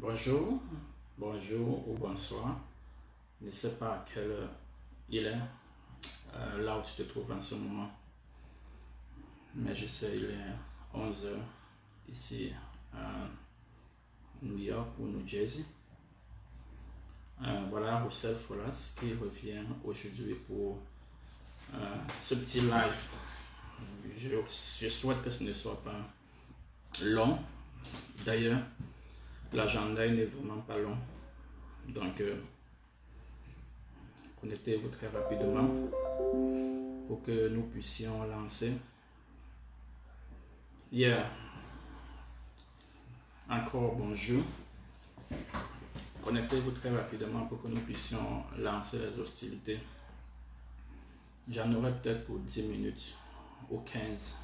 Bonjour, bonjour ou bonsoir. Je ne sais pas à quelle heure il est, là où tu te trouves en ce moment. Mais je sais, il est 11 heures ici à New York ou New Jersey. Voilà Roussel Folas qui revient aujourd'hui pour ce petit live. Je souhaite que ce ne soit pas long. D'ailleurs, l'agenda n'est vraiment pas long. Donc, connectez-vous très rapidement pour que nous puissions lancer. Encore bonjour. Connectez-vous très rapidement pour que nous puissions lancer les hostilités. J'en aurai peut-être pour 10 minutes ou 15.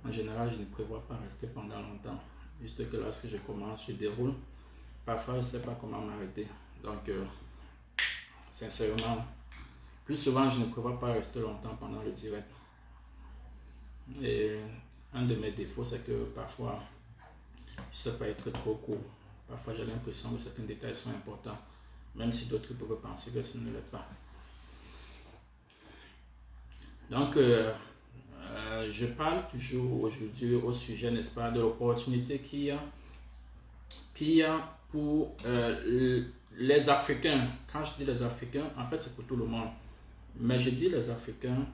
En général, je ne prévois pas rester pendant longtemps. Juste que lorsque je commence, je déroule. Parfois, je ne sais pas comment m'arrêter. Donc, sincèrement, plus souvent, je ne prévois pas rester longtemps pendant le direct. Et un de mes défauts, c'est que parfois, je ne sais pas être trop court. Parfois, j'ai l'impression que certains détails sont importants, même si d'autres peuvent penser que ce ne l'est pas. Donc, je parle toujours aujourd'hui au sujet, n'est-ce pas, de l'opportunité qu'il y a pour les Africains. Quand je dis les Africains, en fait, c'est pour tout le monde. Mais je dis les Africains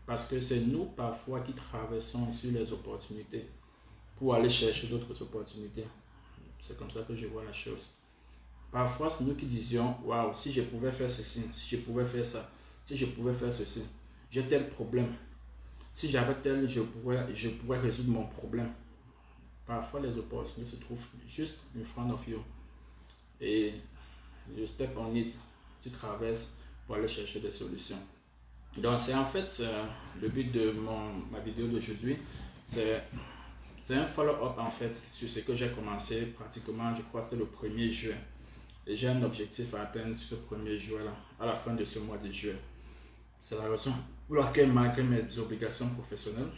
parce que c'est nous, parfois, qui traversons sur les opportunités pour aller chercher d'autres opportunités. C'est comme ça que je vois la chose. Parfois, c'est nous qui disions, waouh, si je pouvais faire ceci, si je pouvais faire ça, si je pouvais faire ceci, j'ai tel problème. Si j'avais tel, je pourrais résoudre mon problème. Parfois, les opportunités se trouvent juste in front of you. Et you step on it, tu traverses pour aller chercher des solutions. Donc, c'est en fait le but de ma vidéo d'aujourd'hui. C'est un follow-up en fait sur ce que j'ai commencé pratiquement, je crois que c'était le 1er juin. Et j'ai un objectif à atteindre ce 1er juin là, à la fin de ce mois de juin. C'est la raison pour laquelle, malgré mes obligations professionnelles,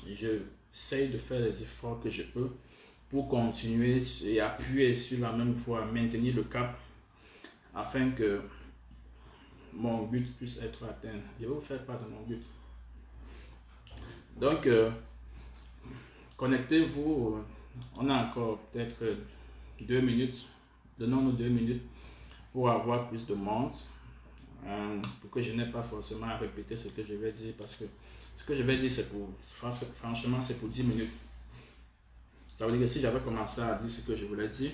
j'essaie de faire les efforts que je peux pour continuer et appuyer sur la même voie, maintenir le cap afin que mon but puisse être atteint. Je vais vous faire part de mon but. Donc, connectez-vous. On a encore peut-être 2 minutes. Donnons-nous 2 minutes pour avoir plus de monde. Pour que je n'ai pas forcément à répéter ce que je vais dire. Parce que ce que je vais dire, c'est pour, franchement, c'est pour 10 minutes. Ça veut dire que si j'avais commencé à dire ce que je voulais dire,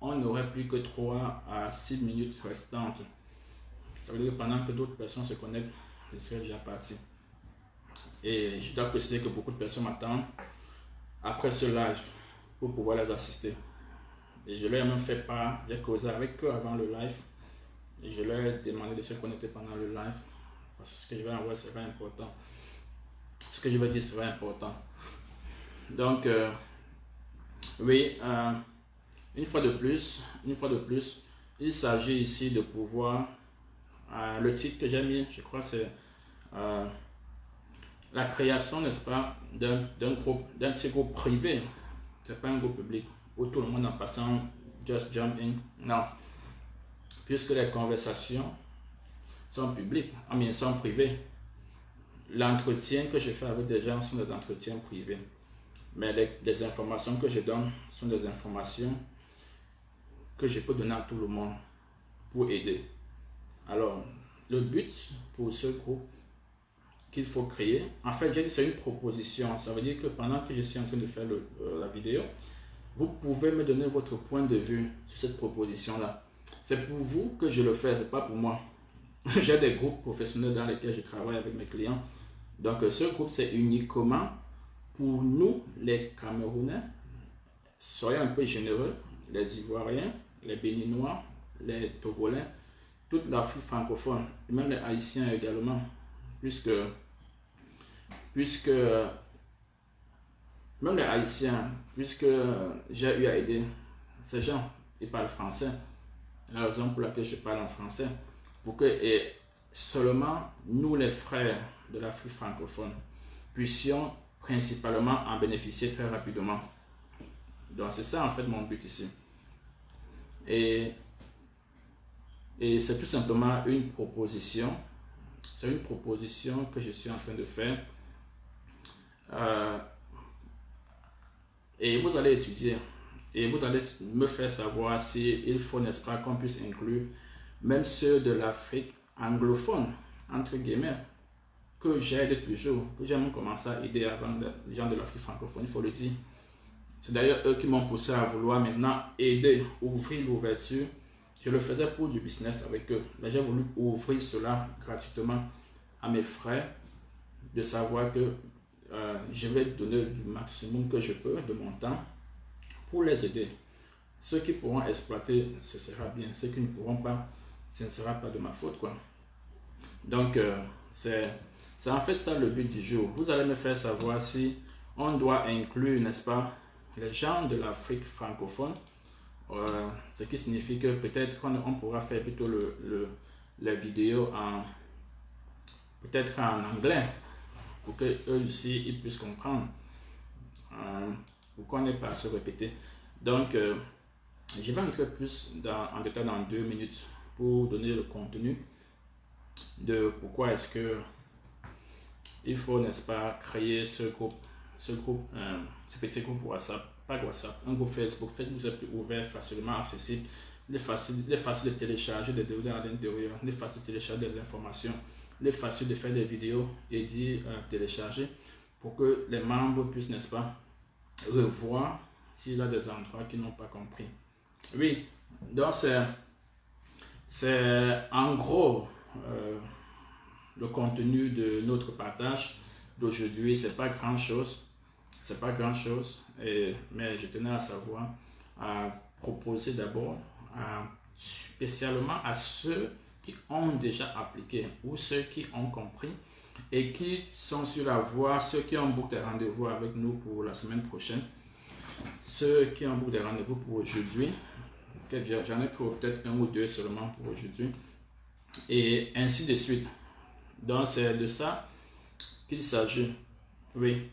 on n'aurait plus que 3 à 6 minutes restantes. Ça veut dire que pendant que d'autres personnes se connectent, je serai déjà parti. Et je dois préciser que beaucoup de personnes m'attendent après ce live pour pouvoir les assister. Et je leur ai même fait part, j'ai causé avec eux avant le live. Et je leur ai demandé de se connecter pendant le live. Parce que ce que je vais envoyer sera important. Ce que je vais dire sera important. Donc, oui, une fois de plus, il s'agit ici de pouvoir, le titre que j'ai mis, je crois c'est la création, n'est-ce pas, d'un petit groupe privé. C'est pas un groupe public où tout le monde en passant just jump in. Non, puisque les conversations sont publiques, sont privées. L'entretien que je fais avec des gens sont des entretiens privés. Mais les informations que je donne sont des informations que je peux donner à tout le monde pour aider. Alors, le but pour ce groupe qu'il faut créer, en fait, j'ai dit c'est une proposition. Ça veut dire que pendant que je suis en train de faire la vidéo, vous pouvez me donner votre point de vue sur cette proposition-là. C'est pour vous que je le fais, c'est pas pour moi. J'ai des groupes professionnels dans lesquels je travaille avec mes clients. Donc, ce groupe, c'est uniquement pour nous, les Camerounais. Soyons un peu généreux, les Ivoiriens, les Béninois, les Togolais, toute l'Afrique francophone, et même les Haïtiens également, puisque même les Haïtiens, puisque j'ai eu à aider ces gens, ils parlent français. La raison pour laquelle je parle en français, pour que et seulement nous, les frères de l'Afrique francophone, puissions principalement en bénéficier très rapidement. Donc c'est ça en fait mon but ici. Et c'est tout simplement une proposition. C'est une proposition que je suis en train de faire. Et vous allez étudier. Et vous allez me faire savoir s'il faut, n'est-ce pas, qu'on puisse inclure même ceux de l'Afrique anglophone, entre guillemets, que j'aide toujours, que j'ai même commencé à aider avant les gens de l'Afrique francophone, il faut le dire. C'est d'ailleurs eux qui m'ont poussé à vouloir maintenant aider, ouvrir l'ouverture. Je le faisais pour du business avec eux, mais j'ai voulu ouvrir cela gratuitement à mes frères, de savoir que je vais donner du maximum que je peux de mon temps pour les aider. Ceux qui pourront exploiter, ce sera bien. Ceux qui ne pourront pas, ce ne sera pas de ma faute, quoi. Donc, c'est en fait ça le but du jour. Vous allez me faire savoir si on doit inclure, n'est-ce pas, les gens de l'Afrique francophone, ce qui signifie que peut-être on pourra faire plutôt les vidéos peut-être en anglais, pour que eux aussi ils puissent comprendre, pour qu'on n'ait pas à se répéter. Donc, je vais entrer plus en détail dans 2 minutes pour donner le contenu de pourquoi est-ce que il faut, n'est-ce pas, créer ce petit groupe WhatsApp, pas WhatsApp, un groupe Facebook. Facebook est plus ouvert, facilement accessible, il est facile de télécharger des données à l'intérieur, il est facile de télécharger des informations, il est facile de faire des vidéos et d'y télécharger pour que les membres puissent, n'est-ce pas, revoir s'il y a des endroits qu'ils n'ont pas compris. Oui, donc c'est en gros le contenu de notre partage d'aujourd'hui. C'est pas grand chose, mais je tenais à savoir, à proposer d'abord, spécialement à ceux qui ont déjà appliqué ou ceux qui ont compris et qui sont sur la voie, ceux qui ont booké des rendez-vous avec nous pour la semaine prochaine, ceux qui ont booké des rendez-vous pour aujourd'hui. J'en ai pour peut-être 1 ou 2 seulement pour aujourd'hui, et ainsi de suite. Donc c'est de ça qu'il s'agit. Oui.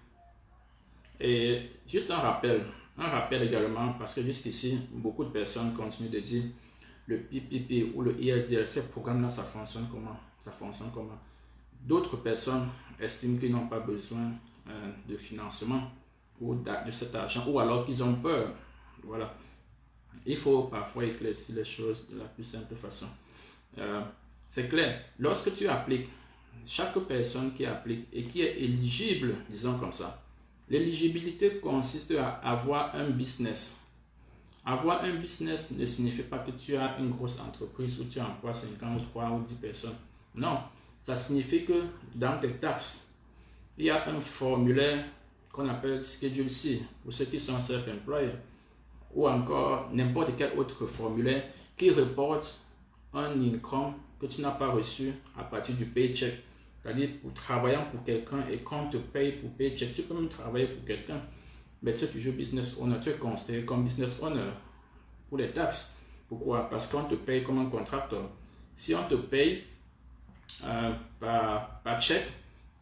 Et juste un rappel également, parce que jusqu'ici beaucoup de personnes continuent de dire le PPP ou le ILDL, ces programmes-là, ça fonctionne comment? D'autres personnes estiment qu'ils n'ont pas besoin de financement ou de cet argent, ou alors qu'ils ont peur. Voilà. Il faut parfois éclaircir les choses de la plus simple façon. C'est clair, lorsque tu appliques, chaque personne qui applique et qui est éligible, disons comme ça, l'éligibilité consiste à avoir un business. Avoir un business ne signifie pas que tu as une grosse entreprise où tu emploies 50 ou 3 ou 10 personnes. Non, ça signifie que dans tes taxes, il y a un formulaire qu'on appelle Schedule C pour ceux qui sont self-employed, ou encore n'importe quel autre formulaire qui reporte un income que tu n'as pas reçu à partir du paycheck. C'est-à-dire, pour travaillant pour quelqu'un et qu'on te paye pour paycheck, tu peux même travailler pour quelqu'un, mais tu es toujours business owner, tu es considéré comme business owner pour les taxes. Pourquoi? Parce qu'on te paye comme un contracteur. Si on te paye par chèque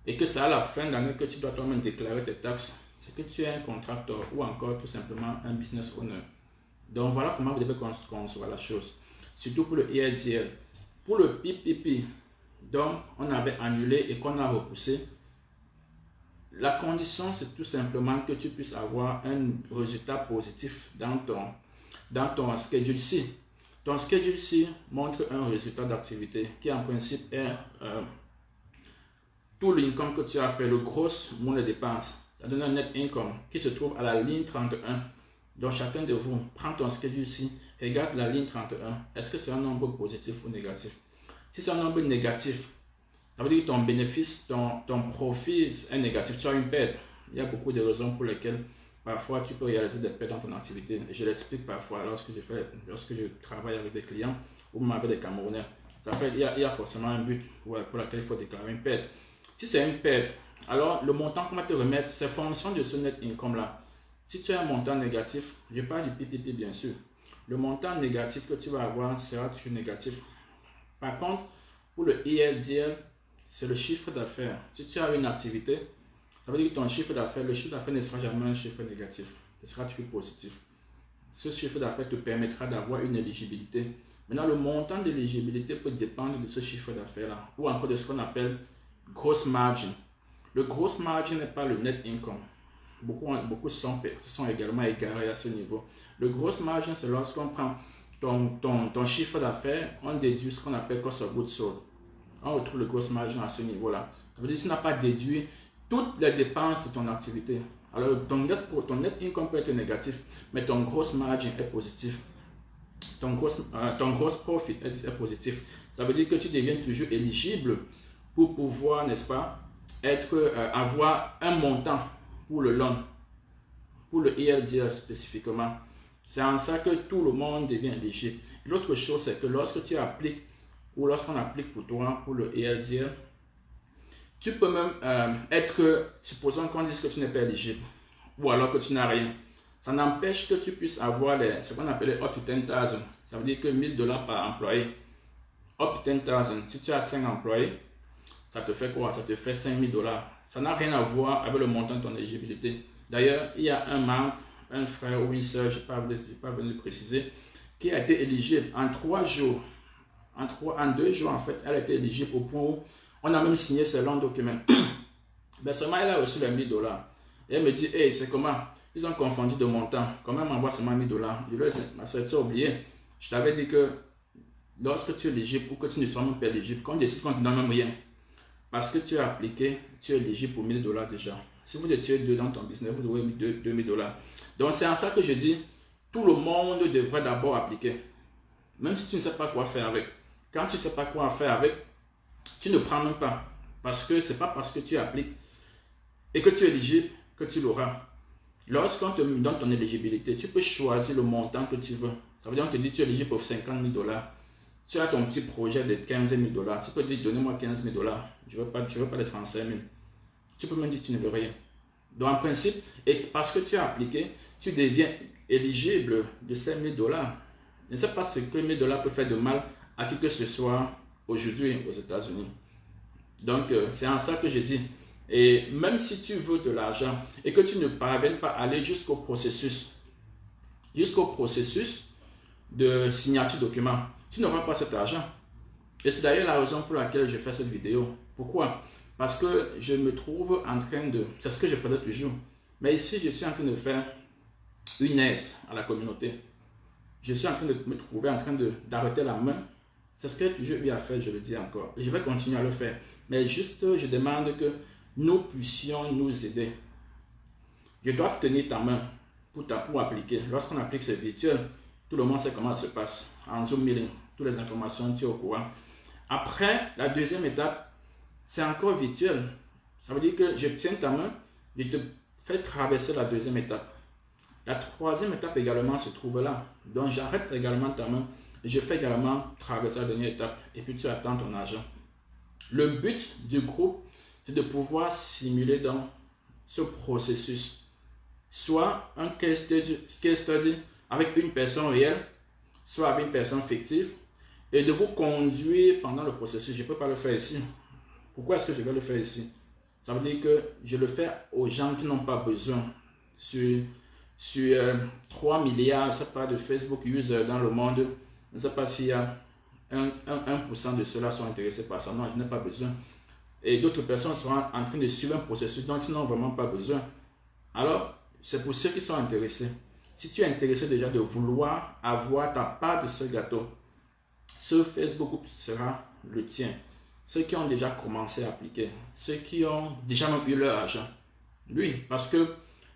et que c'est à la fin d'année que tu dois toi-même déclarer tes taxes, c'est que tu es un contracteur ou encore tout simplement un business owner. Donc voilà comment vous devez concevoir la chose. Surtout pour le ILDL. Pour le PPP, donc on avait annulé et qu'on a repoussé, la condition c'est tout simplement que tu puisses avoir un résultat positif dans ton Schedule C. Ton Schedule C montre un résultat d'activité qui en principe est tout l'income que tu as fait, le gros montant de dépenses. Ça donne un net income qui se trouve à la ligne 31. Donc chacun de vous prend ton Schedule C, regarde la ligne 31. Est-ce que c'est un nombre positif ou négatif? Si c'est un nombre négatif, ça veut dire que ton bénéfice, ton profit est négatif, tu as une perte. Il y a beaucoup de raisons pour lesquelles parfois tu peux réaliser des pertes dans ton activité. Je l'explique parfois lorsque je travaille avec des clients ou même avec des Camerounais. Ça fait, il y a forcément un but pour lequel il faut déclarer une perte. Si c'est une perte, alors le montant qu'on va te remettre, c'est fonction de ce net income là. Si tu as un montant négatif, je parle du PPP bien sûr, le montant négatif que tu vas avoir sera toujours négatif. Par contre, pour le ILDL, c'est le chiffre d'affaires. Si tu as une activité, Ça veut dire que ton chiffre d'affaires, le chiffre d'affaires ne sera jamais un chiffre négatif, ce sera toujours positif. Ce chiffre d'affaires te permettra d'avoir une éligibilité. Maintenant, le montant de l'éligibilité peut dépendre de ce chiffre d'affaires-là, ou encore de ce qu'on appelle gross margin. Le gross margin n'est pas le net income. Beaucoup sont également égarés à ce niveau. Le gross margin, c'est lorsqu'on prend ton chiffre d'affaires, on déduit ce qu'on appelle cost of goods sold. On retrouve le gross margin à ce niveau-là. Ça veut dire que tu n'as pas déduit toutes les dépenses de ton activité. Alors, ton net income peut être négatif, mais ton gross margin est positif. Ton gross profit est positif. Ça veut dire que tu deviens toujours éligible pour pouvoir, n'est-ce pas, avoir un montant pour le loan, pour le ELDR spécifiquement. C'est en ça que tout le monde devient éligible. L'autre chose, c'est que lorsque tu appliques, ou lorsqu'on applique pour toi, pour le ELDR, tu peux même supposons qu'on dise que tu n'es pas éligible, ou alors que tu n'as rien. Ça n'empêche que tu puisses avoir ce qu'on appelle up to 10,000. Ça veut dire que $1,000 par employé. Up to 10,000. Si tu as 5 employés, ça te fait quoi? Ça te fait $5,000. Ça n'a rien à voir avec le montant de ton éligibilité. D'ailleurs, il y a un membre, un frère ou une soeur, je n'ai pas venu le préciser, qui a été éligible en 3 jours. En 2 jours, en fait, elle a été éligible au point où on a même signé ses longs documents. Mais seulement, elle a reçu les $1,000. Et elle me dit, hey, c'est comment? Ils ont confondu de montant. Comment elle m'envoie seulement $1,000? Je lui ai dit, ma soeur, tu as oublié. Je t'avais dit que lorsque tu es éligible ou que tu ne sois même pas éligible, qu'on décide qu'on te donne même rien. Parce que tu as appliqué, tu es éligible pour $1,000 déjà. Si vous étiez 2 dans ton business, vous devez $2,000. Donc c'est en ça que je dis, tout le monde devrait d'abord appliquer. Même si tu ne sais pas quoi faire avec. Quand tu ne sais pas quoi faire avec, tu ne prends même pas. Parce que ce n'est pas parce que tu appliques et que tu es éligible que tu l'auras. Lorsqu'on te donne ton éligibilité, tu peux choisir le montant que tu veux. Ça veut dire qu'on te dit tu es éligible pour $50,000. Tu as ton petit projet de $15,000. Tu peux dire donnez-moi $15,000. Je ne veux pas les 35,000. Tu peux même dire que tu ne veux rien. Donc en principe, et parce que tu as appliqué, tu deviens éligible de ces $1,000. Je ne sais pas ce que $1,000 peut faire de mal à qui que ce soit aujourd'hui aux États-Unis. Donc c'est en ça que je dis. Et même si tu veux de l'argent et que tu ne parviens pas à aller jusqu'au processus de signature document, tu n'auras pas cet argent. Et c'est d'ailleurs la raison pour laquelle je fais cette vidéo. Pourquoi? Parce que je me trouve en train de... C'est ce que je faisais toujours. Mais ici, je suis en train de faire une aide à la communauté. Je suis en train de me trouver en train d'arrêter la main. C'est ce que j'ai eu à faire, je le dis encore. Et je vais continuer à le faire. Mais juste, je demande que nous puissions nous aider. Je dois tenir ta main pour appliquer. Lorsqu'on applique, c'est virtuel. Tout le monde sait comment ça se passe. En Zoom Meeting, toutes les informations, tu es au courant. Après, la deuxième étape, c'est encore virtuel. Ça veut dire que je tiens ta main, je te fais traverser la deuxième étape. La troisième étape également se trouve là. Donc, j'arrête également ta main et je fais également traverser la dernière étape. Et puis, tu attends ton argent. Le but du groupe, c'est de pouvoir simuler dans ce processus soit un case study avec une personne réelle, soit avec une personne fictive, et de vous conduire pendant le processus. Je ne peux pas le faire ici. Pourquoi est-ce que je vais le faire ici? Ça veut dire que je le fais aux gens qui n'ont pas besoin. Sur 3 milliards, je ne sais pas, de Facebook users dans le monde, je ne sais pas s'il y a 1% de ceux-là sont intéressés par ça. Non, je n'ai pas besoin. Et d'autres personnes seront en train de suivre un processus dont ils n'ont vraiment pas besoin. Alors, c'est pour ceux qui sont intéressés. Si tu es intéressé déjà de vouloir avoir ta part de ce gâteau, ce Facebook Group sera le tien. Ceux qui ont déjà commencé à appliquer, ceux qui ont déjà même eu leur argent. Oui, parce que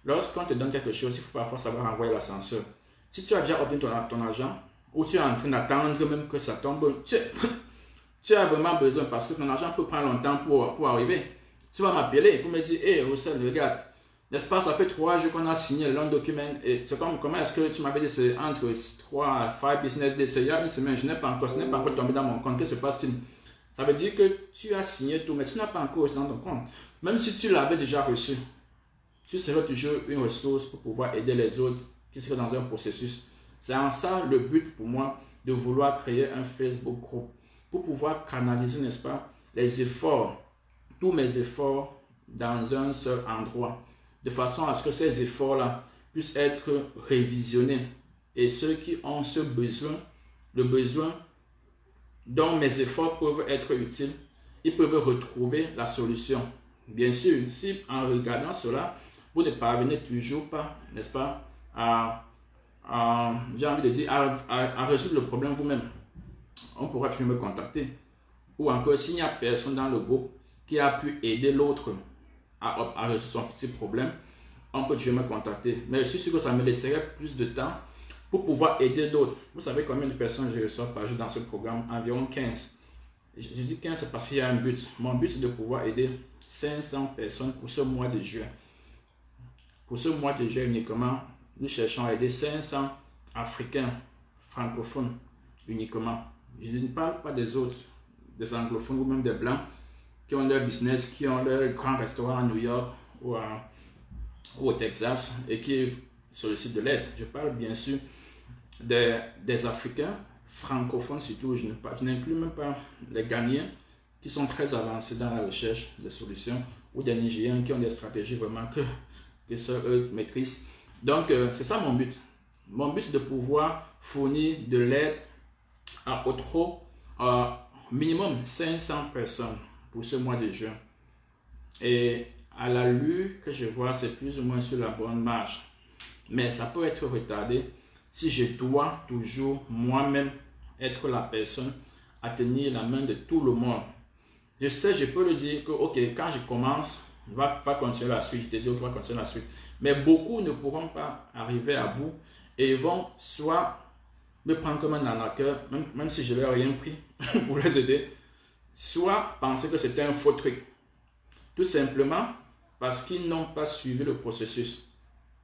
lorsqu'on te donne quelque chose, il faut parfois savoir envoyer l'ascenseur. Si tu as déjà obtenu ton argent, ou tu es en train d'attendre même que ça tombe, tu as vraiment besoin parce que ton argent peut prendre longtemps pour arriver. Tu vas m'appeler pour me dire, hey, Roussel, regarde, n'est-ce pas, ça fait 3 jours qu'on a signé le long document. Et c'est comme, comment est-ce que tu m'avais dit, c'est entre 3 à 5 business days, il y a une semaine, ce n'est pas encore tombé dans mon compte, que se passe-t-il? Ça veut dire que tu as signé tout, mais tu n'as pas encore reçu dans ton compte. Même si tu l'avais déjà reçu, tu seras toujours une ressource pour pouvoir aider les autres qui seraient dans un processus. C'est en ça le but pour moi de vouloir créer un Facebook groupe pour pouvoir canaliser, n'est-ce pas, les efforts, tous mes efforts dans un seul endroit, de façon à ce que ces efforts-là puissent être révisionnés. Et ceux qui ont ce besoin, le besoin dont mes efforts peuvent être utiles, ils peuvent retrouver la solution. Bien sûr, si en regardant cela, vous ne parvenez toujours pas, n'est-ce pas, j'ai envie de dire, à résoudre le problème vous-même, on pourra toujours me contacter. Ou encore, s'il n'y a personne dans le groupe qui a pu aider l'autre à résoudre son petit problème, on peut toujours me contacter. Mais je suis sûr que ça me laisserait plus de temps pour pouvoir aider d'autres. Vous savez combien de personnes je reçois par jour dans ce programme? Environ 15. Je dis 15, c'est parce qu'il y a un but. Mon but, c'est de pouvoir aider 500 personnes pour ce mois de juin. Pour ce mois de juin uniquement, nous cherchons à aider 500 Africains francophones uniquement. Je ne parle pas des autres, des anglophones ou même des blancs qui ont leur business, qui ont leur grand restaurant à New York ou au Texas et qui sollicitent de l'aide. Je parle bien sûr des Africains francophones surtout. Je n'inclus même pas les Ghanéens qui sont très avancés dans la recherche de solutions ou des Nigériens qui ont des stratégies vraiment que seuls eux maîtrisent. Donc, c'est ça mon but. Mon but, c'est de pouvoir fournir de l'aide à minimum 500 personnes pour ce mois de juin. Et à l'allure que je vois, c'est plus ou moins sur la bonne marche. Mais ça peut être retardé si je dois toujours moi-même être la personne à tenir la main de tout le monde. Je sais, je peux le dire que, ok, quand je commence, va continuer la suite, je te dis, ok, va continuer la suite. Mais beaucoup ne pourront pas arriver à bout et vont soit me prendre comme un arnaqueur, même si je ne leur ai rien pris pour les aider, soit penser que c'était un faux truc. Tout simplement parce qu'ils n'ont pas suivi le processus.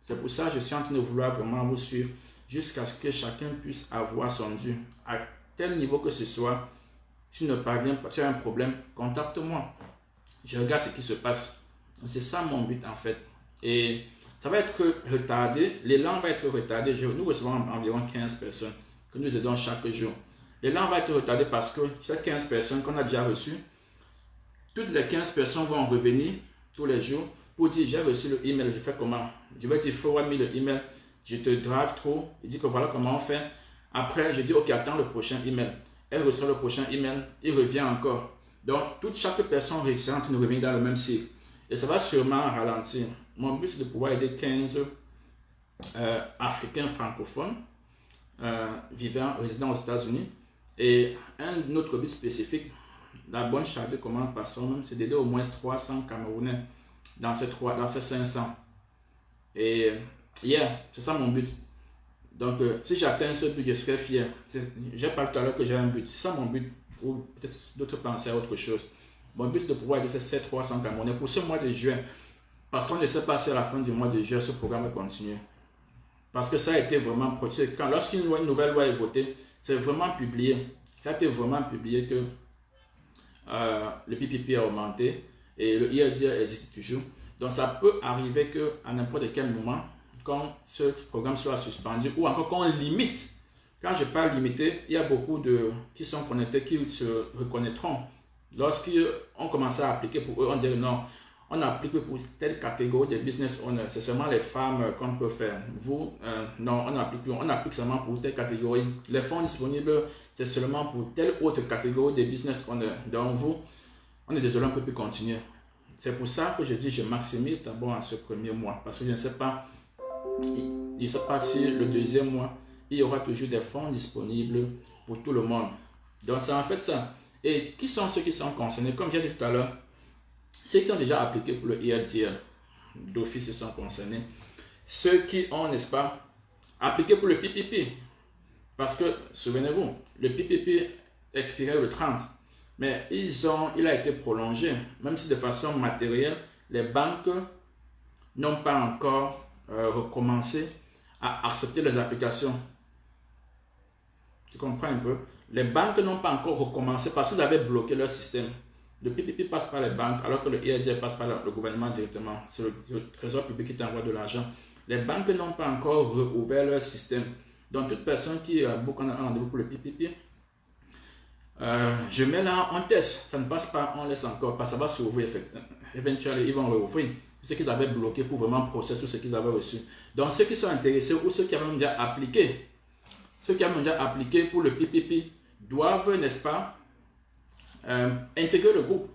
C'est pour ça que je suis en train de vouloir vraiment vous suivre jusqu'à ce que chacun puisse avoir son dû. À tel niveau que ce soit, si tu ne parviens pas, tu as un problème, contacte-moi. Je regarde ce qui se passe. C'est ça mon but en fait. Et ça va être retardé, l'élan va être retardé. Nous recevons environ 15 personnes que nous aidons chaque jour. L'élan va être retardé parce que ces 15 personnes qu'on a déjà reçues, toutes les 15 personnes vont revenir tous les jours pour dire j'ai reçu le email, je fais comment? Je vais dire forward me le email, je te drive trop, il dit que voilà comment on fait. Après, je dis ok, attends le prochain email. Elle reçoit le prochain email, il revient encore. Donc, chaque personne réussit en train de revenir dans le même cycle. Et ça va sûrement ralentir. Mon but, c'est de pouvoir aider 15 Africains francophones résidant aux États-Unis. Et un autre but spécifique, la bonne charge commande par soi-même, c'est d'aider au moins 300 Camerounais dans ces 500. Et c'est ça mon but. Donc, si j'atteins ce but, je serai fier. J'ai parlé tout à l'heure que j'ai un but. C'est ça mon but. Ou peut-être d'autres penser à autre chose. Mon but, c'est de pouvoir aider ces 300 Camerounais pour ce mois de juin. Parce qu'on ne sait pas si à la fin du mois de juin, ce programme va continuer. Parce que ça a été vraiment produit. Lorsqu'une nouvelle loi est votée, c'est vraiment publié. Ça a été vraiment publié que le PPP a augmenté et le IRDR existe toujours. Donc, ça peut arriver qu'à n'importe quel moment, quand ce programme sera suspendu ou encore qu'on limite. Quand je parle limité, il y a beaucoup qui sont connectés, qui se reconnaîtront. Lorsqu'on commence à appliquer pour eux, on dirait non, on applique pour telle catégorie de business owners. C'est seulement les femmes qu'on peut faire. Vous, non, on applique seulement pour telle catégorie. Les fonds disponibles, c'est seulement pour telle autre catégorie de business owners. Donc vous, on est désolé, on ne peut plus continuer. C'est pour ça que je dis je maximise d'abord en ce premier mois. Parce que je ne sais pas si le deuxième mois, il y aura toujours des fonds disponibles pour tout le monde. Donc c'est en fait ça. Et qui sont ceux qui sont concernés? Comme j'ai dit tout à l'heure, ceux qui ont déjà appliqué pour le IRDR, d'office, ils sont concernés. Ceux qui ont, n'est-ce pas, appliqué pour le PPP. Parce que, souvenez-vous, le PPP expirait le 30. Mais il a été prolongé. Même si de façon matérielle, les banques n'ont pas encore recommencé à accepter les applications. Tu comprends un peu? Les banques n'ont pas encore recommencé parce qu'ils avaient bloqué leur système. Le PPP passe par les banques alors que le IRDR passe par le gouvernement directement. C'est le trésor public qui t'envoie de l'argent. Les banques n'ont pas encore rouvert leur système. Donc toute personne qui a beaucoup en rendez-vous pour le PPP, Je mets là, on teste, ça ne passe pas, on laisse encore, parce que ça va s'ouvrir, éventuellement ils vont rouvrir ce qu'ils avaient bloqué pour vraiment processer tout ce qu'ils avaient reçu. Donc ceux qui sont intéressés ou ceux qui avaient déjà appliqué, pour le PPP doivent, n'est-ce pas, intégrer le groupe.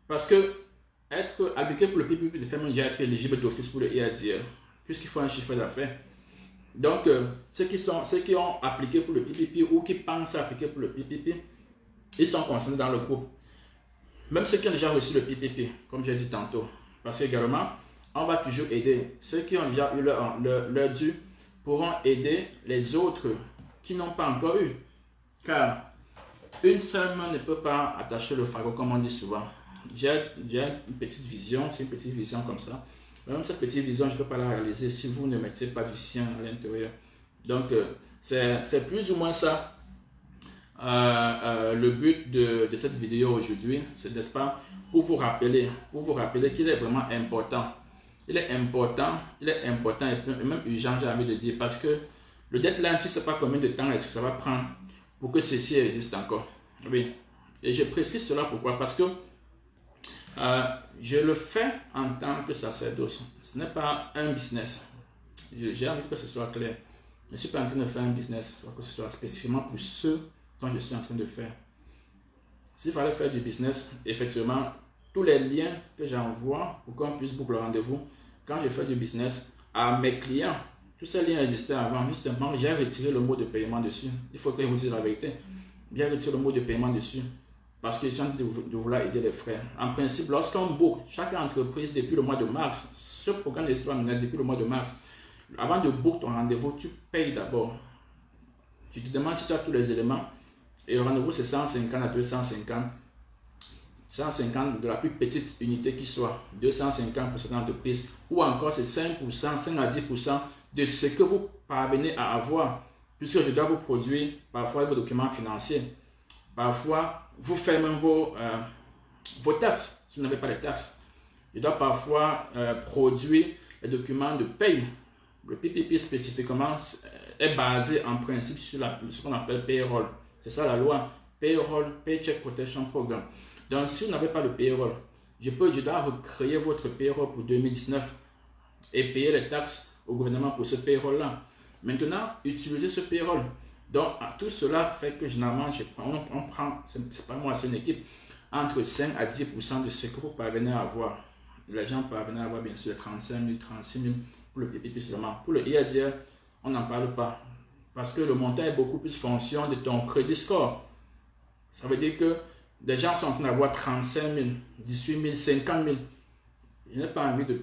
Parce que être appliqué pour le PPP de faire déjà être éligible d'office pour le EADL, puisqu'il faut un chiffre d'affaires. Donc, ceux qui ont appliqué pour le PPP ou qui pensent appliquer pour le PPP, ils sont concernés dans le groupe. Même ceux qui ont déjà reçu le PPP, comme j'ai dit tantôt. Parce qu'également, on va toujours aider. Ceux qui ont déjà eu leur dû pourront aider les autres qui n'ont pas encore eu. Car une seule main ne peut pas attacher le fardeau, comme on dit souvent. J'ai une petite vision, c'est une petite vision comme ça. Même cette petite vision, je ne peux pas la réaliser si vous ne mettez pas du sien à l'intérieur. Donc, c'est plus ou moins ça le but de cette vidéo aujourd'hui. C'est, n'est-ce pas, pour vous rappeler qu'il est vraiment important. Il est important et même urgent, j'ai envie de dire, parce que le deadline, tu ne sais pas combien de temps est-ce que ça va prendre pour que ceci existe encore. Oui, et je précise cela pourquoi, parce que je le fais en tant que sacerdoce. Ce n'est pas un business. J'ai envie que ce soit clair. Je ne suis pas en train de faire un business, que ce soit spécifiquement pour ceux dont je suis en train de faire. S'il fallait faire du business, effectivement, tous les liens que j'envoie pour qu'on puisse boucler le rendez-vous, quand je fais du business à mes clients, tous ces liens existaient avant. Justement, j'ai retiré le mot de paiement dessus. Il faut que je vous dise la vérité. J'ai retiré le mot de paiement dessus. Parce qu'ils sont de vouloir aider les frères. En principe, lorsqu'on book, chaque entreprise depuis le mois de mars, ce programme d'Espoir Lumineux depuis le mois de mars, avant de book ton rendez-vous, tu payes d'abord. Tu te demandes si tu as tous les éléments. Et le rendez-vous, c'est 150 à 250. 150 de la plus petite unité qui soit. 250 pour cette entreprise. Ou encore, c'est 5%, 5 à 10% de ce que vous parvenez à avoir. Puisque je dois vous produire parfois vos documents financiers. Parfois, vous faites même vos taxes, si vous n'avez pas de taxes. Je dois parfois produire les documents de paye. Le PPP spécifiquement est basé en principe sur ce qu'on appelle payroll. C'est ça la loi. Payroll, Paycheck Protection Program. Donc, si vous n'avez pas le payroll, je dois recréer votre payroll pour 2019 et payer les taxes au gouvernement pour ce payroll-là. Maintenant, utilisez ce payroll. Donc, tout cela fait que généralement, on prend, c'est pas moi, c'est une équipe, entre 5 à 10% de ce que vous parvenez à avoir. Les gens parvenaient à avoir bien sûr 35 000, 36 000 pour le PPP seulement. Pour le EADL, on n'en parle pas. Parce que le montant est beaucoup plus fonction de ton crédit score. Ça veut dire que des gens sont en train d'avoir 35 000, 18 000, 50 000. Je n'ai pas envie de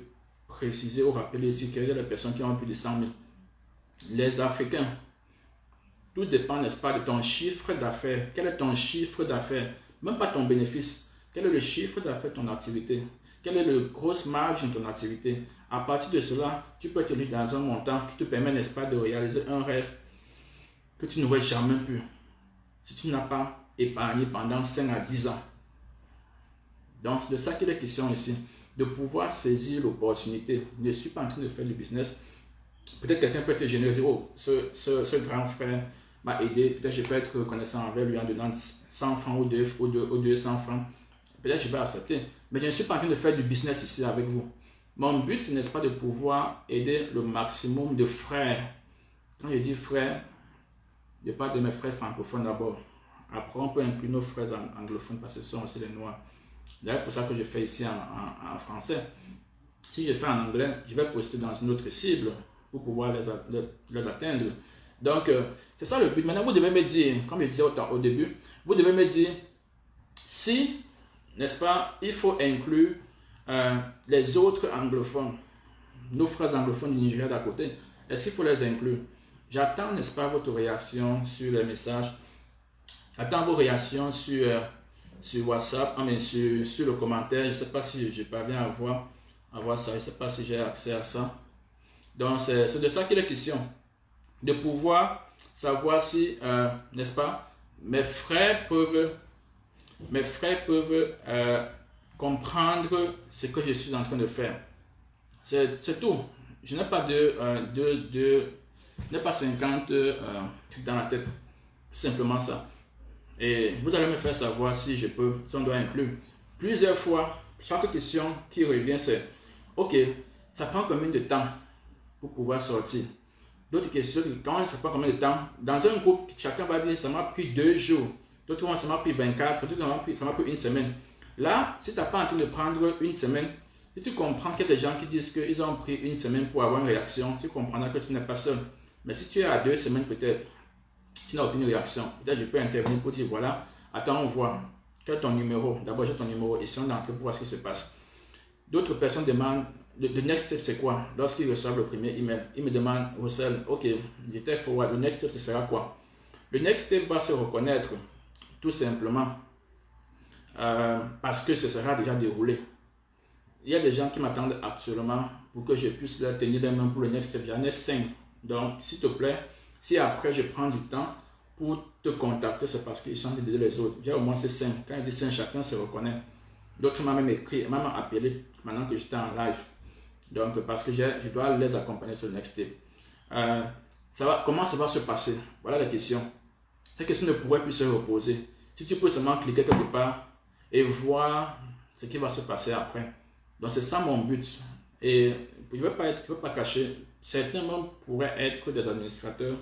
préciser ou rappeler ici qu'il y a des personnes qui ont plus de 100 000. Les Africains, tout dépend, n'est-ce pas, de ton chiffre d'affaires. Quel est ton chiffre d'affaires? Même pas ton bénéfice. Quel est le chiffre d'affaires de ton activité? Quelle est la grosse marge de ton activité? À partir de cela, tu peux te mettre dans un montant qui te permet, n'est-ce pas, de réaliser un rêve que tu n'aurais jamais pu si tu n'as pas épargné pendant 5 à 10 ans. Donc, c'est de ça qu'il est question ici. De pouvoir saisir l'opportunité. Je ne suis pas en train de faire du business. Peut-être quelqu'un peut être généreux. Oh, ce grand frère m'a aidé. Peut-être je peux être reconnaissant envers lui en donnant 100 francs ou 200 francs. Peut-être je vais accepter. Mais je ne suis pas en train de faire du business ici avec vous. Mon but, n'est-ce pas, de pouvoir aider le maximum de frères. Quand je dis frères, je parle de mes frères francophones d'abord. Après, on peut inclure nos frères anglophones parce que ce sont aussi les noirs. D'ailleurs, pour ça que je fais ici en français. Si je fais en anglais, je vais poster dans une autre cible pour pouvoir les atteindre. Donc, c'est ça le but. Maintenant, vous devez me dire, comme je disais au début, vous devez me dire si, n'est-ce pas, il faut inclure les autres anglophones, nos frères anglophones du Nigeria d'à côté. Est-ce qu'il faut les inclure? J'attends, n'est-ce pas, votre réaction sur les messages. J'attends vos réactions sur WhatsApp, sur le commentaire. Je ne sais pas si je parviens à voir ça. Je ne sais pas si j'ai accès à ça. Donc, c'est de ça qu'il est question. De pouvoir savoir si, n'est-ce pas, mes frères peuvent comprendre ce que je suis en train de faire. C'est tout. Je n'ai pas je n'ai pas 50 trucs dans la tête. Tout simplement ça. Et vous allez me faire savoir si je peux, si on doit inclure. Plusieurs fois, chaque question qui revient, c'est ok, ça prend combien de temps pour pouvoir sortir? D'autres questions, quand ça prend combien de temps? Dans un groupe, chacun va dire ça m'a pris 2 jours, d'autres vont ça m'a pris 24, d'autres ça m'a pris une semaine. Là, si tu n'as pas en train de prendre une semaine, si tu comprends qu'il y a des gens qui disent qu'ils ont pris une semaine pour avoir une réaction, tu comprendras que tu n'es pas seul. Mais si tu es à 2 semaines peut-être, tu n'as aucune réaction, peut-être je peux intervenir pour dire voilà, attends, on voit, quel est ton numéro? D'abord j'ai ton numéro et si on est en train de voir ce qui se passe. D'autres personnes demandent, le next step c'est quoi? Lorsqu'ils reçoivent le premier email, ils me demandent, Russell, ok, j'étais forward, le next step ce sera quoi? Le next step va se reconnaître tout simplement parce que ce sera déjà déroulé. Il y a des gens qui m'attendent actuellement pour que je puisse leur tenir les mains pour le next step. J'en ai 5. Donc, s'il te plaît, si après je prends du temps pour te contacter, c'est parce qu'ils sont en train d'aider les autres. J'ai au moins ces 5. Quand je dis 5, chacun se reconnaît. D'autres m'ont même écrit, m'ont appelé maintenant que j'étais en live. Donc, parce que je dois les accompagner sur le next step. Comment ça va se passer? Voilà la question. Cette question ne pourrait plus se reposer. Si tu peux seulement cliquer quelque part et voir ce qui va se passer après. Donc, c'est ça mon but. Et je ne veux pas cacher, certains membres pourraient être des administrateurs,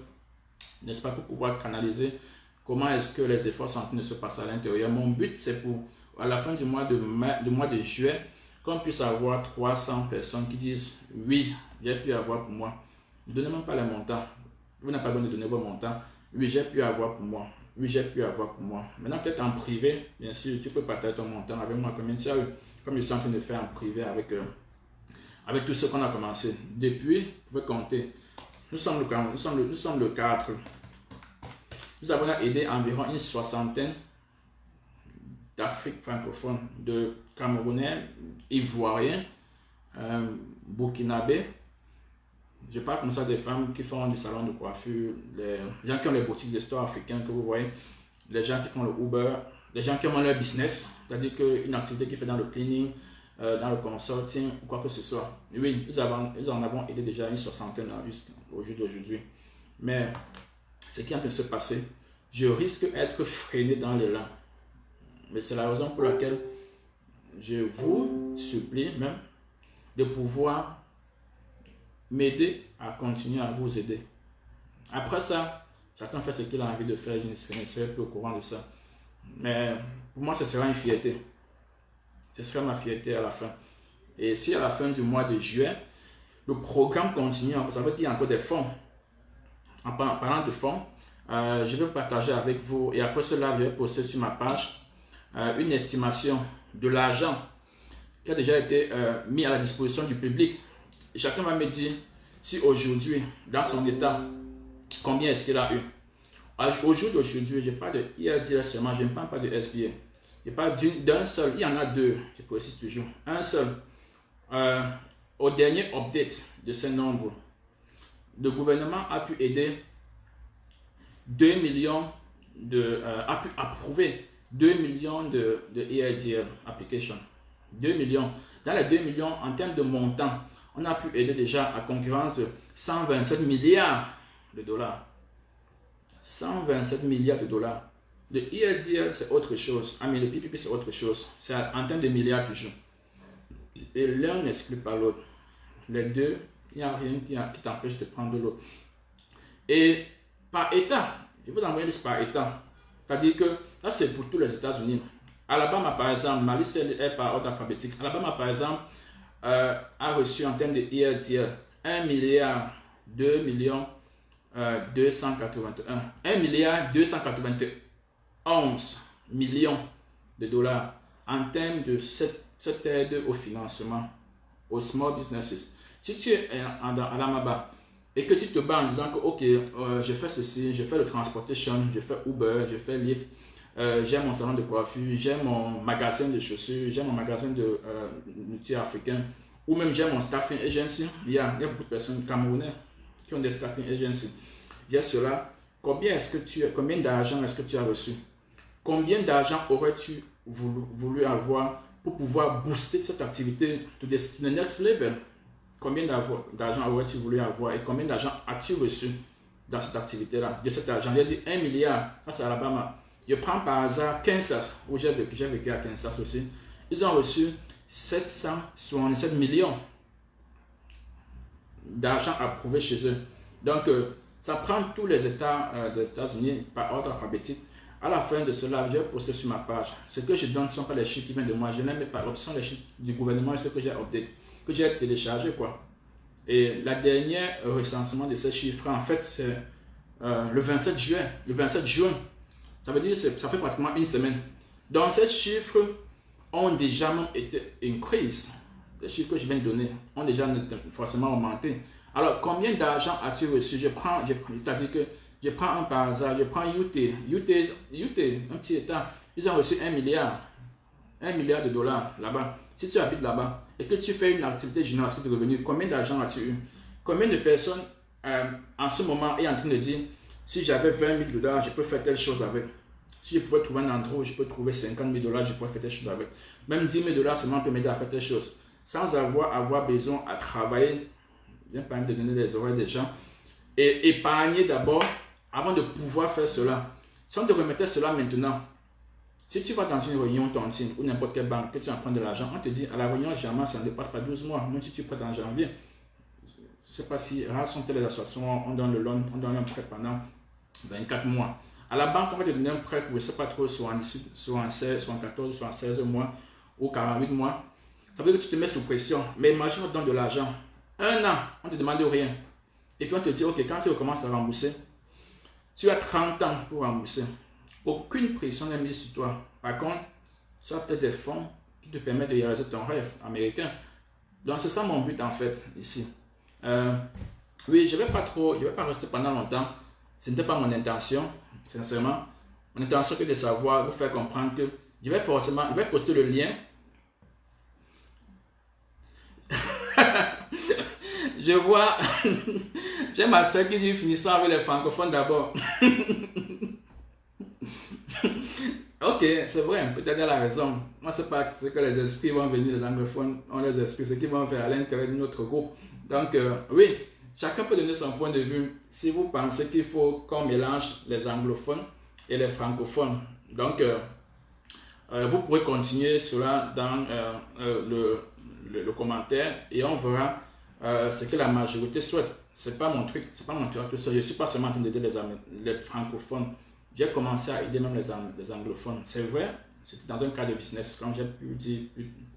n'est-ce pas, pour pouvoir canaliser comment est-ce que les efforts sont en train de se passer à l'intérieur. Mon but, c'est pour, à la fin du mois de juillet, qu'on puisse avoir 300 personnes qui disent oui, j'ai pu avoir pour moi. Ne donnez même pas les montants. Vous n'avez pas besoin de donner vos montants. Oui, j'ai pu avoir pour moi. Oui, j'ai pu avoir pour moi. Maintenant, peut-être en privé, bien sûr, tu peux partager ton montant avec moi, combien tu as eu. Comme je suis en train de faire en privé avec tout ce qu'on a commencé. Depuis, vous pouvez compter. Nous sommes le 4. Nous avons aidé environ une soixantaine d'Afrique francophone, de Camerounais, Ivoiriens, Burkinabés. Je parle comme ça des femmes qui font du salon de coiffure, les gens qui ont les boutiques de stores africains que vous voyez, les gens qui font le Uber, les gens qui ont leur business, c'est-à-dire qu'une activité qui fait dans le cleaning, dans le consulting ou quoi que ce soit. Oui, nous en avons aidé déjà une soixantaine au jour d'aujourd'hui. Mais ce qui est en train de se passer, je risque d'être freiné dans l'élan. Mais c'est la raison pour laquelle je vous supplie même de pouvoir m'aider à continuer à vous aider. Après ça, chacun fait ce qu'il a envie de faire, je ne serai plus au courant de ça. Mais pour moi, ce sera une fierté. Ce sera ma fierté à la fin. Et si à la fin du mois de juillet, le programme continue, ça veut dire qu'il y a encore des fonds. En parlant de fonds, je vais vous partager avec vous, et après cela, je vais poster sur ma page une estimation de l'argent qui a déjà été mis à la disposition du public. Et chacun va me dire si aujourd'hui, dans son état, combien est-ce qu'il a eu. Au jour d'aujourd'hui, je parle de IRDL seulement, je ne parle pas de SBA. Je parle d'un seul, il y en a deux, je précise toujours, un seul. Au dernier update de ces nombres, le gouvernement a pu aider 2 millions a pu approuver 2 millions de EIDL applications. 2 millions. Dans les 2 millions, en termes de montant, on a pu aider déjà à concurrence de 127 milliards de dollars. 127 milliards de dollars. Le EIDL, c'est autre chose. Ah, mais le PPP, c'est autre chose. C'est en termes de milliards toujours. Et l'un n'exclut pas l'autre. Les deux, il n'y a rien qui t'empêche de prendre l'autre. Et par État, je vous envoie une liste par État. C'est-à-dire que ça, c'est pour tous les États-Unis. Alabama, par exemple, ma liste est par ordre alphabétique. Alabama, par exemple, a reçu en termes de EIDL 1 milliard 2 millions 281. 1 milliard 291 millions de dollars en termes de cette aide au financement aux small businesses. Si tu es en Alabama et que tu te bats en disant que ok, je fais ceci, je fais le transportation, je fais Uber, je fais Lyft, j'ai mon salon de coiffure, j'ai mon magasin de chaussures, j'ai mon magasin de outils africains, ou même j'ai mon staffing agency. Il y a beaucoup de personnes camerounaises qui ont des staffing agencies. J'ai cela. Combien d'argent est-ce que tu as reçu? Combien d'argent aurais-tu voulu avoir pour pouvoir booster cette activité to the next level? Combien d'argent aurais-tu voulu avoir et combien d'argent as-tu reçu dans cette activité-là? De cet argent, il a dit 1 milliard, ça c'est Alabama. Je prends par hasard Kansas, où j'ai vécu à Kansas aussi. Ils ont reçu 767 millions d'argent approuvé chez eux. Donc, ça prend tous les États des États-Unis par ordre alphabétique. À la fin de cela, je vais poster sur ma page. Ce que je donne ne sont pas les chiffres qui viennent de moi. Je n'aime pas l'option des chiffres du gouvernement et ce que j'ai update, que j'ai téléchargé, quoi. Et la dernière recensement de ces chiffres, en fait, c'est le 27 juin. Le 27 juin. Ça veut dire que ça fait pratiquement une semaine. Donc, ces chiffres ont déjà été increased. Les chiffres que je viens de donner ont déjà forcément augmenté. Alors, combien d'argent as-tu reçu? C'est-à-dire que je prends un par hasard, je prends UT, un petit État, ils ont reçu 1 milliard de dollars là-bas. Si tu habites là-bas et que tu fais une activité génératrice de revenus, combien d'argent as-tu eu? Combien de personnes en ce moment est en train de dire, si j'avais 20 000 dollars, je peux faire telle chose avec. Si je pouvais trouver un endroit, je peux trouver 50 000 dollars, je pourrais faire telle chose avec. Même 10 000 dollars seulement peut m'aider à faire telle chose. Sans avoir besoin à travailler, bien pas de donner les oreilles des gens. Et épargner d'abord avant de pouvoir faire cela. Si on te remettait cela maintenant, si tu vas dans une réunion tontine ou n'importe quelle banque, que tu en prends de l'argent, on te dit à la réunion, généralement, ça ne dépasse pas 12 mois, même si tu prêtes en janvier. Je ne sais pas si rares sont les associations, on donne le loan, on donne un prêt pendant 24 mois. À la banque, on va te donner un prêt pour, je ne sais pas trop, soit en 16, soit en 14, soit en 16 mois ou 48 mois. Ça veut dire que tu te mets sous pression. Mais imagine, on te donne de l'argent. Un an, on ne te demande rien. Et puis on te dit, ok, quand tu recommences à rembourser, tu as 30 ans pour rembourser. Aucune pression n'est mise sur toi. Par contre, tu as peut-être des fonds qui te permettent de réaliser ton rêve américain. Donc c'est ça mon but en fait ici. Oui, je ne vais pas rester pendant longtemps. Ce n'était pas mon intention, sincèrement. Mon intention est de savoir, vous faire comprendre que je vais poster le lien. Je vois, j'ai ma soeur qui dit finissons avec les francophones d'abord. Ok, c'est vrai, peut-être elle a raison. Moi, c'est pas ce que les esprits vont venir, les anglophones ont les esprits, ce qu'ils vont faire à l'intérieur de notre groupe. Donc, oui, chacun peut donner son point de vue. Si vous pensez qu'il faut qu'on mélange les anglophones et les francophones, donc, vous pourrez continuer cela dans le commentaire et on verra ce que la majorité souhaite. C'est pas mon truc, c'est pas mon truc. Je ne suis pas seulement en train d'aider les francophones. J'ai commencé à aider même les anglophones. C'est vrai, c'était dans un cadre de business, comme j'ai pu dire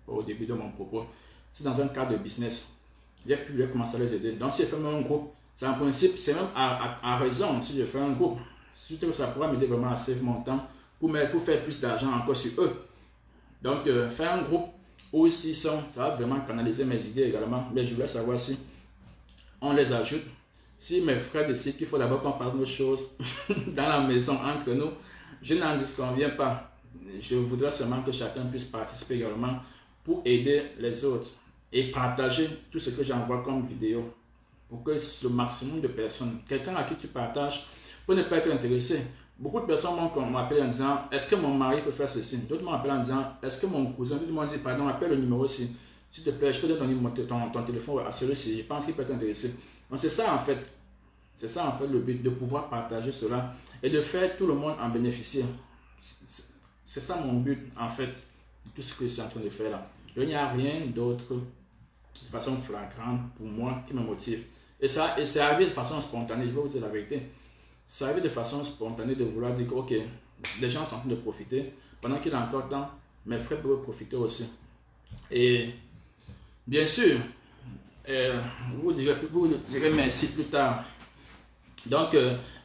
au début de mon propos. C'est dans un cadre de business. J'ai commencé à les aider. Donc si je fais même un groupe, c'est en principe, c'est même à raison si je fais un groupe. Surtout que ça pourra m'aider vraiment à save mon temps pour faire plus d'argent encore sur eux. Donc faire un groupe où s'ils sont, ça va vraiment canaliser mes idées également. Mais je voulais savoir si on les ajoute. Si mes frères décident qu'il faut d'abord qu'on fasse nos choses dans la maison entre nous, je n'en disconviens pas. Je voudrais seulement que chacun puisse participer également pour aider les autres et partager tout ce que j'envoie comme vidéo pour que le maximum de personnes, quelqu'un à qui tu partages, peut ne pas être intéressé. Beaucoup de personnes m'appellent en disant est-ce que mon mari peut faire ceci? D'autres m'appellent en disant est-ce que mon cousin? D'autres m'ont dit pardon, appelle le numéro aussi. S'il te plaît, je peux te donner ton téléphone à celui-ci. Je pense qu'il peut être intéressé. Donc c'est ça en fait. C'est ça en fait le but, de pouvoir partager cela et de faire tout le monde en bénéficier. C'est ça mon but en fait, de tout ce que je suis en train de faire là. Il n'y a rien d'autre de façon flagrante pour moi qui me motive. Et c'est arrivé de façon spontanée, je vais vous dire la vérité. C'est arrivé de façon spontanée de vouloir dire que ok, les gens sont en train de profiter. Pendant qu'il y a encore temps, mes frères peuvent profiter aussi. Et bien sûr, vous direz merci plus tard. Donc,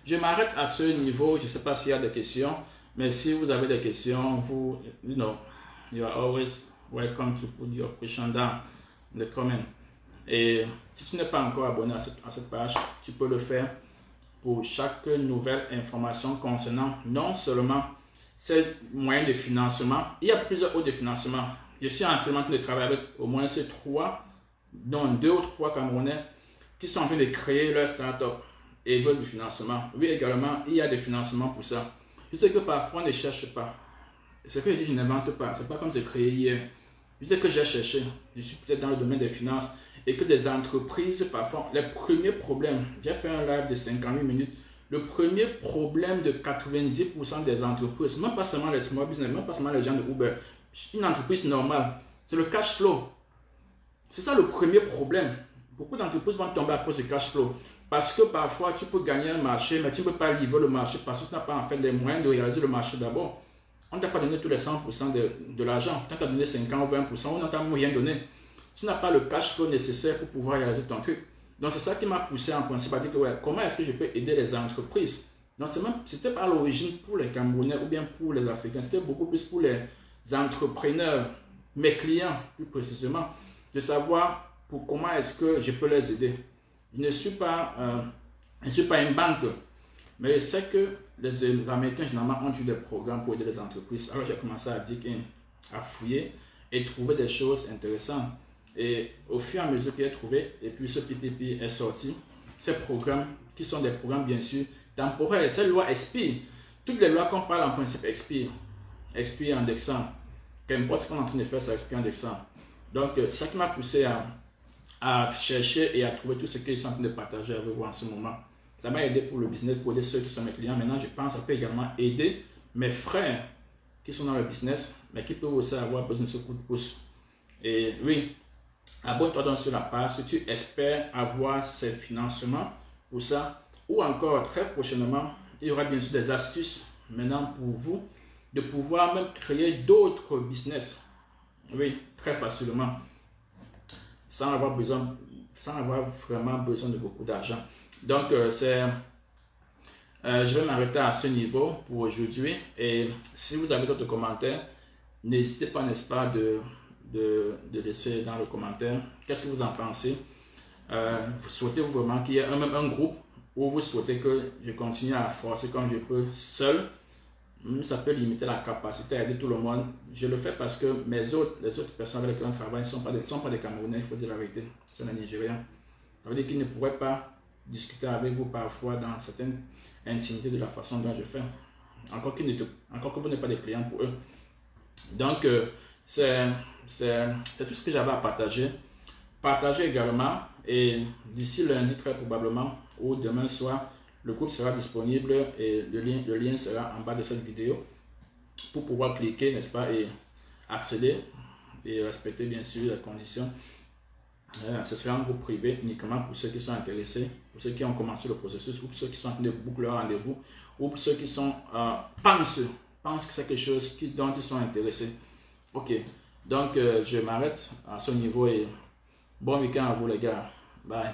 je m'arrête à ce niveau. Je ne sais pas s'il y a des questions, mais si vous avez des questions, you are always welcome to put your question down in the comment. Et si tu n'es pas encore abonné à cette page, tu peux le faire pour chaque nouvelle information concernant non seulement ces moyens de financement. Il y a plusieurs autres de financement. Je suis actuellement en train de travailler avec au moins ces deux ou trois Camerounais qui sont en train de créer leur start-up et veulent du financement. Oui, également, il y a des financements pour ça. Je sais que parfois, on ne cherche pas. Ce que je dis, je n'invente pas. Ce n'est pas comme c'est créé hier. Je sais que j'ai cherché. Je suis peut-être dans le domaine des finances et que des entreprises, parfois, les premiers problèmes. J'ai fait un live de 58 minutes. le premier problème de 90% des entreprises, même pas seulement les small business, même pas seulement les gens de Uber, une entreprise normale, c'est le cash flow. C'est ça le premier problème. Beaucoup d'entreprises vont tomber à cause du cash flow. Parce que parfois, tu peux gagner un marché, mais tu ne peux pas livrer le marché parce que tu n'as pas en fait les moyens de réaliser le marché d'abord. On ne t'a pas donné tous les 100% de l'argent. On t'a donné 50 ou 20%, on ne t'a rien donné. Tu n'as pas le cash flow nécessaire pour pouvoir réaliser ton truc. Donc, c'est ça qui m'a poussé en principe à dire que ouais, comment est-ce que je peux aider les entreprises. Donc, c'était pas à l'origine pour les Camerounais ou bien pour les Africains. C'était beaucoup plus pour les entrepreneurs, mes clients plus précisément, de savoir pour comment est-ce que je peux les aider. Je ne suis pas une banque, mais je sais que les Américains généralement ont eu des programmes pour aider les entreprises. Alors j'ai commencé à dire, à fouiller et trouver des choses intéressantes. Et au fur et à mesure que j'ai trouvé, et puis ce PPP est sorti, ces programmes qui sont des programmes bien sûr temporaires, ces lois expirent. Toutes les lois qu'on parle en principe expirent en décembre. Qu'importe ce qu'on est en train de faire, ça expire en décembre. Donc ça qui m'a poussé à chercher et à trouver tout ce qu'ils sont en train de partager avec vous en ce moment. Ça m'a aidé pour le business, pour aider ceux qui sont mes clients. Maintenant, je pense que ça peut également aider mes frères qui sont dans le business, mais qui peuvent aussi avoir besoin de ce coup de pouce. Et oui, abonne-toi donc sur la page si tu espères avoir ces financements pour ça. Ou encore, très prochainement, il y aura bien sûr des astuces maintenant pour vous de pouvoir même créer d'autres business. Oui, très facilement. Sans avoir vraiment besoin de beaucoup d'argent. Donc, je vais m'arrêter à ce niveau pour aujourd'hui. Et si vous avez d'autres commentaires, n'hésitez pas, n'est-ce pas, de laisser dans le commentaire. Qu'est-ce que vous en pensez? Vous souhaitez-vous vraiment qu'il y ait même un groupe où vous souhaitez que je continue à forcer comme je peux seul? Ça peut limiter la capacité à aider tout le monde. Je le fais parce que les autres personnes avec qui on travaille ne sont pas des Camerounais, il faut dire la vérité, ce sont des Nigériens. Ça veut dire qu'ils ne pourraient pas discuter avec vous parfois dans certaines intimités de la façon dont je fais. Encore que vous n'êtes pas des clients pour eux. Donc, c'est tout ce que j'avais à partager. Partagez également et d'ici lundi très probablement ou demain soir, le groupe sera disponible et le lien sera en bas de cette vidéo pour pouvoir cliquer, n'est-ce pas, et accéder et respecter bien sûr les conditions. Ce sera un groupe privé uniquement pour ceux qui sont intéressés, pour ceux qui ont commencé le processus, ou pour ceux qui sont en train de boucler leur rendez-vous, ou pour ceux qui sont, pensent que c'est quelque chose dont ils sont intéressés. Ok, donc je m'arrête à ce niveau et bon week-end à vous les gars. Bye.